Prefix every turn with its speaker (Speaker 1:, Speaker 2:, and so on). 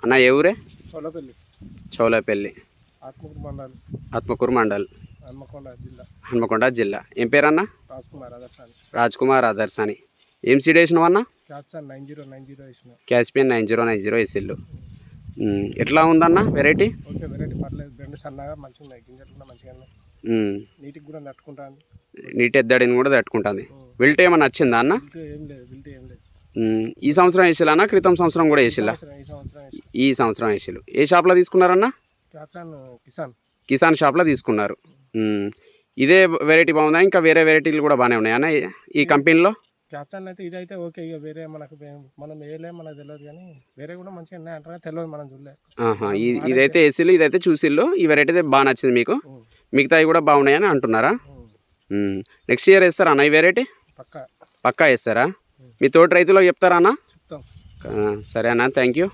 Speaker 1: అన్న ఏ ఊరే?
Speaker 2: చౌలపల్లి.
Speaker 1: చౌలపల్లి,
Speaker 2: ఆత్మకూరు మండల్,
Speaker 1: ఆత్మకూరు మండల్,
Speaker 2: హన్మకొండ జిల్లా.
Speaker 1: ఏం పేరన్నా? రాజ్ కుమార్ ఆదర్శాని. ఏం సీడ్ వేసినావు అన్న?
Speaker 2: క్యాప్షన్ 9090 వేసిన.
Speaker 1: క్యాస్పియన్ 9090 వేసిల్లు. ఎట్లా ఉందన్న వెరైటీ?
Speaker 2: ఓకే, వెరైటీ పర్లేదు. బెండ్ సన్నగా మంచిగా ఉన్నాయి, గింజలు కూడా మంచిగా ఉన్నాయి. నీటికి కూడా తట్టుకుంటాను.
Speaker 1: నీటి ఎద్దడిని కూడా తట్టుకుంటుంది. విల్ట్ ఏమన్నా వచ్చిందా అన్న?
Speaker 2: ఏం లేదు, విల్ట్ ఏం లేదు.
Speaker 1: ఈ సంవత్సరం వేసిల్లా అన్న? క్రితం సంవత్సరం కూడా వేసిల్లా? ఈ సంవత్సరం వేసిల్లు. ఏ షాప్లో తీసుకున్నారన్న? కిసాన్ షాప్లో తీసుకున్నారు. ఇదే వెరైటీ బాగుందా? ఇంకా వేరే వెరైటీలు కూడా బాగానే ఉన్నాయా అన్న ఈ కంపెనీలో?
Speaker 2: క్యాప్టన్ అయితే ఇదైతే ఓకే. ఇక వేరే మనకు మనం వేయలే, మనకు తెలియదు. కానీ వేరే కూడా మంచిగా ఉన్నాయి అంటారా, తెలియదు, మనం చూడలేదు.
Speaker 1: ఇదైతే వేసిల్లు, ఇదైతే చూసిల్లు. ఈ వెరైటీ అయితే బాగా నచ్చింది మీకు. మిగతావి కూడా బాగున్నాయని అంటున్నారా? నెక్స్ట్ ఇయర్ వేస్తారా అన్న ఈ వెరైటీ?
Speaker 2: పక్కా
Speaker 1: వేస్తారా? మీ తోటి రైతులకు చెప్తారా అన్న?
Speaker 2: చెప్తాం.
Speaker 1: సరే అన్న, థ్యాంక్ యూ.